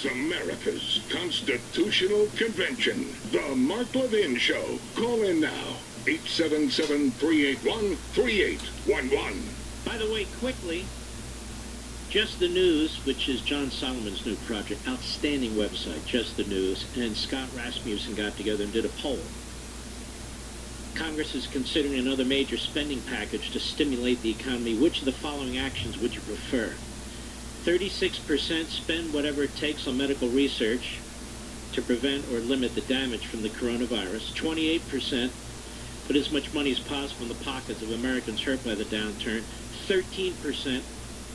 is America's Constitutional Convention. The Mark Levin Show. Call in now. 877-381-3811. By the way, quickly, Just the News, which is John Solomon's new project, outstanding website, Just the News, and Scott Rasmussen got together and did a poll. Congress is considering another major spending package to stimulate the economy. Which of the following actions would you prefer? 36% spend whatever it takes on medical research to prevent or limit the damage from the coronavirus. 28% put as much money as possible in the pockets of Americans hurt by the downturn. 13%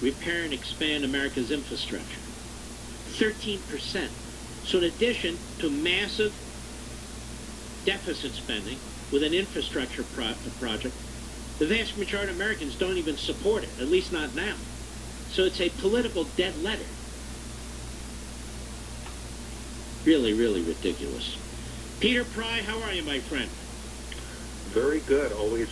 repair and expand America's infrastructure. 13%. So in addition to massive deficit spending with an infrastructure project, the vast majority of Americans don't even support it, at least not now. So it's a political dead letter. Really, really ridiculous. Peter Pry, how are you, my friend? Very good. Always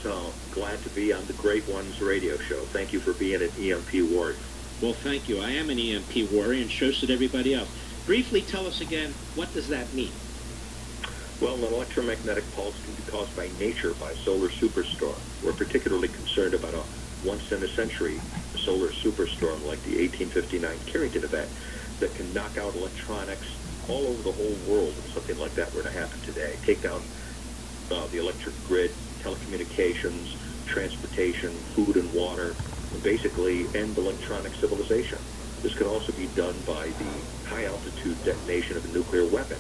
glad to be on the Great Ones radio show. Thank you for being an EMP warrior. Well, thank you. I am an EMP warrior, and so should everybody else. Briefly tell us again, what does that mean? Well, an electromagnetic pulse can be caused by nature by a solar superstorm. We're particularly concerned about a once-in-a-century solar superstorm like the 1859 Carrington event that can knock out electronics all over the whole world if something like that were to happen today. Take down the electric grid, telecommunications, transportation, food and water, and basically end electronic civilization. This can also be done by the high-altitude detonation of a nuclear weapon.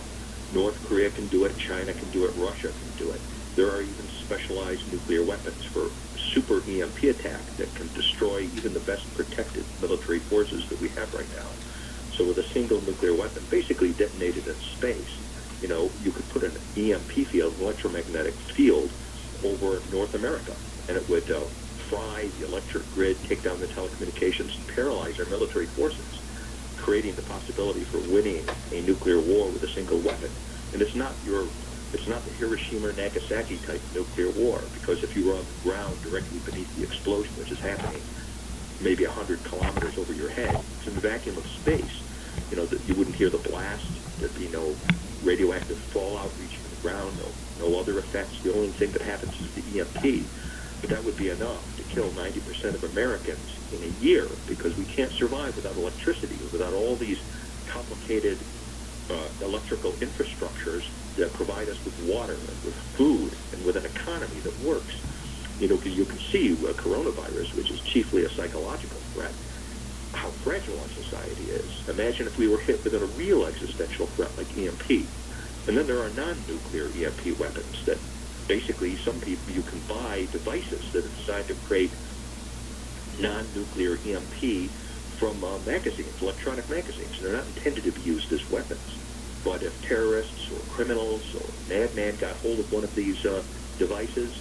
North Korea can do it, China can do it, Russia can do it. There are even specialized nuclear weapons for super EMP attack that can destroy even the best protected military forces that we have right now. So with a single nuclear weapon, basically detonated in space, you could put an EMP field, electromagnetic field, over North America, and it would fry the electric grid, take down the telecommunications, and paralyze our military forces, creating the possibility for winning a nuclear war with a single weapon. And it's not the Hiroshima or Nagasaki type nuclear war, because if you were on the ground directly beneath the explosion, which is happening maybe 100 kilometers over your head, it's in the vacuum of space. That you wouldn't hear the blast. There'd be no radioactive fallout reaching the ground, no other effects. The only thing that happens is the EMP. But that would be enough to kill 90% of Americans in a year, because we can't survive without electricity, without all these complicated electrical infrastructures that provide us with water and with food and with an economy that works. You can see coronavirus, which is chiefly a psychological threat, how fragile our society is. Imagine if we were hit with a real existential threat like EMP. And then there are non-nuclear EMP weapons that basically you can buy devices that are designed to create non-nuclear EMP from magazines, electronic magazines. They're not intended to be used as weapons. But if terrorists or criminals or madman got hold of one of these devices,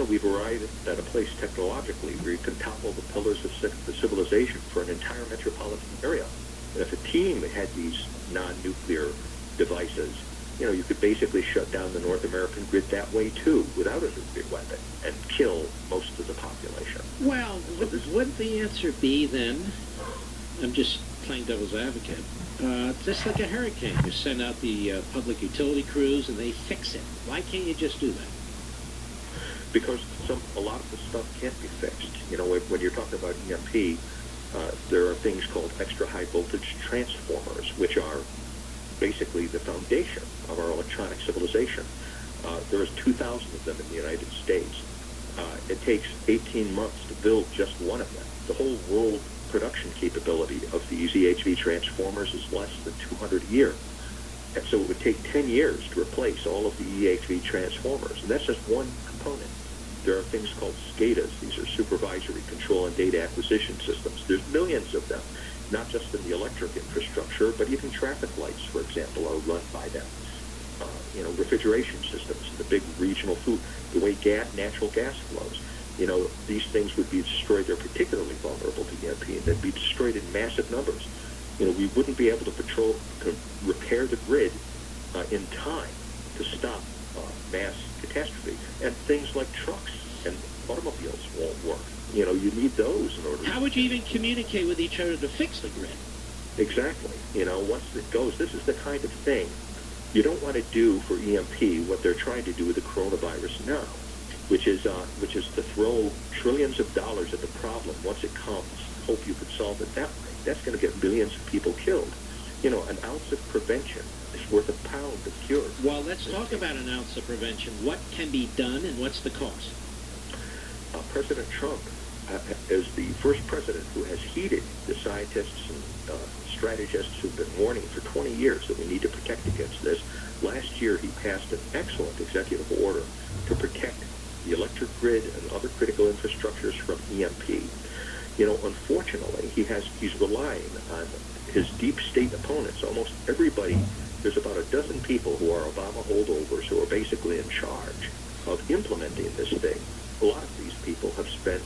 we've arrived at a place technologically where you can topple the pillars of the civilization for an entire metropolitan area. And if a team had these non-nuclear devices, you could basically shut down the North American grid that way, too, without a nuclear weapon, and kill most of the population. Well, wouldn't the answer be, then, I'm just playing devil's advocate, just like a hurricane, you send out the public utility crews and they fix it. Why can't you just do that? Because a lot of the stuff can't be fixed. When you're talking about EMP, there are things called extra high voltage transformers, which are basically the foundation of our electronic civilization. There's 2,000 of them in the United States. It takes 18 months to build just one of them. The whole world production capability of these EHV transformers is less than 200 a year. And so it would take 10 years to replace all of the EHV transformers. And that's just one component. There are things called SCADAs. These are supervisory control and data acquisition systems. There's millions of them, not just in the electric infrastructure, but even traffic lights, for example, are run by them. Refrigeration systems, the big regional food, the way natural gas flows. These things would be destroyed. They're particularly vulnerable to EMP, and they'd be destroyed in massive numbers. We wouldn't be able to repair the grid in time to stop mass catastrophe. And things like trucks and automobiles won't work. You need those in order. How would you even communicate with each other to fix the grid? Exactly. Once it goes, this is the kind of thing you don't want to do for EMP what they're trying to do with the coronavirus now, which is to throw trillions of dollars at the problem once it comes, hope you could solve it that way. That's going to get billions of people killed. An ounce of prevention is worth a pound of cure. Well, let's talk about an ounce of prevention. What can be done and what's the cost? President Trump is the first president who has heeded the scientists and strategists who've been warning for 20 years that we need to protect against this. Last year, he passed an excellent executive order to protect the electric grid and other critical infrastructures from EMP. Unfortunately, he's relying on his deep state opponents. Almost everybody, there's about a dozen people who are Obama holdovers who are basically in charge of implementing this thing. A lot of these people have spent,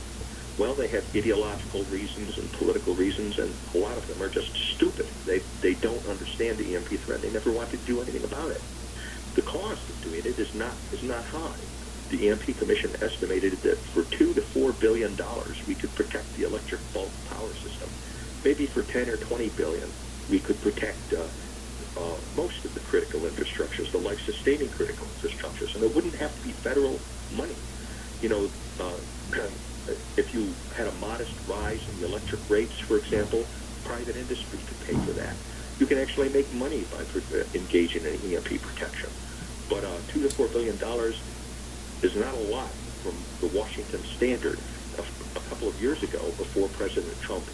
they have ideological reasons and political reasons, and a lot of them are just stupid. They don't understand the EMP threat. They never want to do anything about it. The cost of doing it is not high. The EMP Commission estimated that for $2 to $4 billion, we could protect the electric bulk power system. Maybe for 10 or 20 billion, we could protect most of the critical infrastructures, the life-sustaining critical infrastructures, and it wouldn't have to be federal money. If you had a modest rise in the electric rates, for example, private industry could pay for that. You can actually make money by engaging in EMP protection. But $2 to $4 billion is not a lot from the Washington standard. A couple of years ago, before President Trump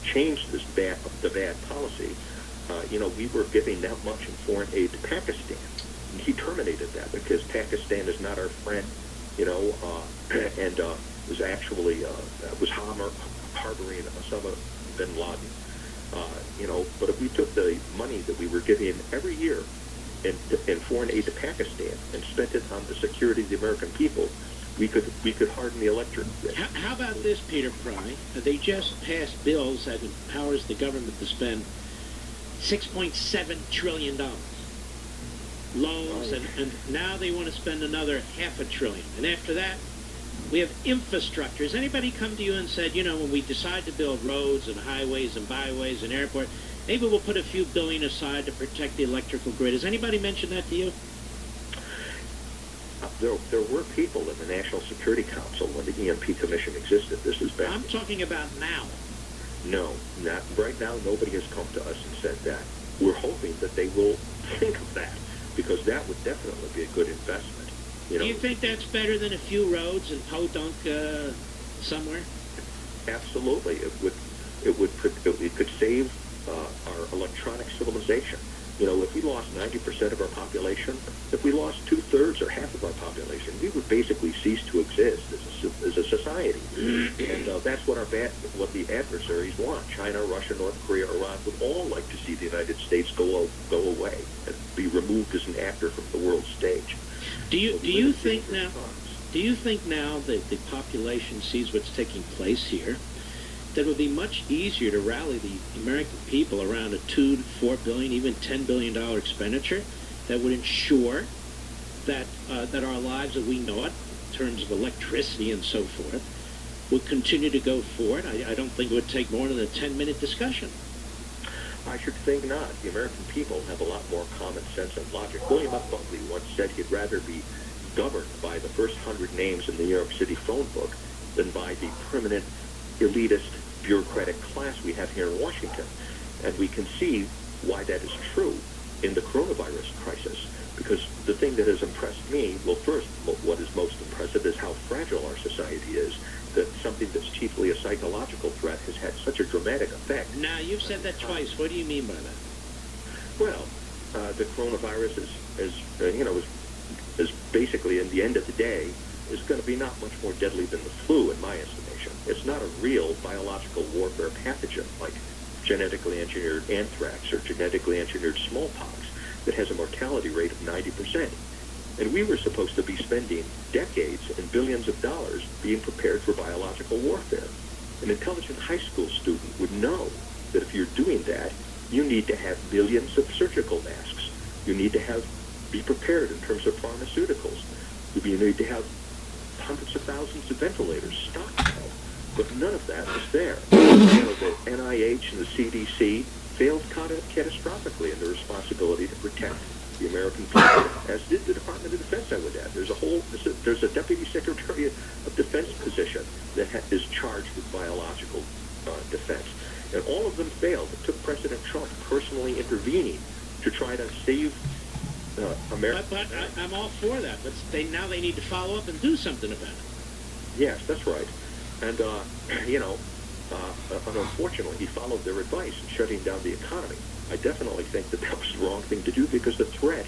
changed the bad policy, we were giving that much in foreign aid to Pakistan. And he terminated that because Pakistan is not our friend, and was actually was harboring Osama bin Laden. But if we took the money that we were giving every year in foreign aid to Pakistan and spent it on the security of the American people, we could harden the electric grid. How about this, Peter Pry? They just passed bills that empowers the government to spend $6.7 trillion loans, and now they want to spend another $500 billion. And after that, we have infrastructure. Has anybody come to you and said, when we decide to build roads and highways and byways and airports, maybe we'll put a few billion aside to protect the electrical grid? Has anybody mentioned that to you? There were people in the National Security Council when the EMP Commission existed. This is back. I'm talking about now. No, not right now. Nobody has come to us and said that. We're hoping that they will think of that, because that would definitely be a good investment. Do you think that's better than a few roads in Podunk somewhere? Absolutely. It could save our electronic civilization. If we lost 90% of our population, if we lost 2/3 or half of our population, we would basically cease to exist as a society. And that's what what the adversaries want. China, Russia, North Korea, Iran would all like to see the United States go away and be removed as an actor from the world stage. Do you think now that the population sees what's taking place here, that it would be much easier to rally the American people around a $2 to $4 billion, even $10 billion expenditure that would ensure that our lives that we know it, in terms of electricity and so forth, would continue to go forward? I don't think it would take more than a 10-minute discussion. I should think not. The American people have a lot more common sense and logic. William F. Buckley once said he'd rather be governed by the first 100 names in the New York City phone book than by the permanent elitist bureaucratic class we have here in Washington. And we can see why that is true in the coronavirus crisis, because the thing that has impressed me, first, what is most impressive is how fragile our society is, that something that's chiefly a psychological threat has had such a dramatic effect. Now, you've said that twice. What do you mean by that? Well, the coronavirus is basically, in the end of the day, is going to be not much more deadly than the flu, in my estimation. It's not a real biological warfare pathogen like genetically engineered anthrax or genetically engineered smallpox that has a mortality rate of 90%. And we were supposed to be spending decades and billions of dollars being prepared for biological warfare. An intelligent high school student would know that if you're doing that, you need to have billions of surgical masks. You need to be prepared in terms of pharmaceuticals. You need to have hundreds of thousands of ventilators stockpiled. But none of that was there. The NIH and the CDC failed catastrophically in the responsibility to protect the American people, as did the Department of Defense, I would add. There's a Deputy Secretary of Defense position that is charged with biological defense. And all of them failed. It took President Trump personally intervening to try to save America. But I'm all for that. But now they need to follow up and do something about it. Yes, that's right. And, unfortunately, he followed their advice in shutting down the economy. I definitely think that was the wrong thing to do because the threat,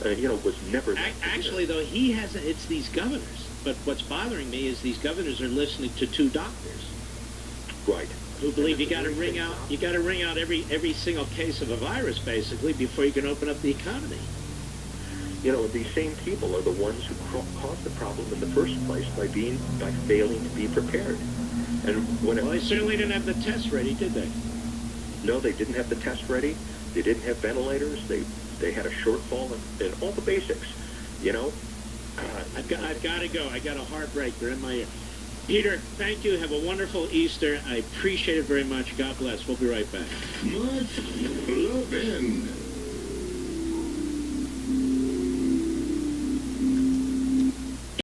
was never... Actually, though, he hasn't. It's these governors. But what's bothering me is these governors are listening to two doctors. Right. Who believe you got to wring out every single case of a virus, basically, before you can open up the economy. These same people are the ones who caused the problem in the first place by failing to be prepared. And they certainly didn't have the tests ready, did they? No, they didn't have the tests ready. They didn't have ventilators. They had a shortfall in all the basics. I've got to go. I got a heartbreak. They're in my ear. Peter, thank you. Have a wonderful Easter. I appreciate it very much. God bless. We'll be right back. Mark Levin.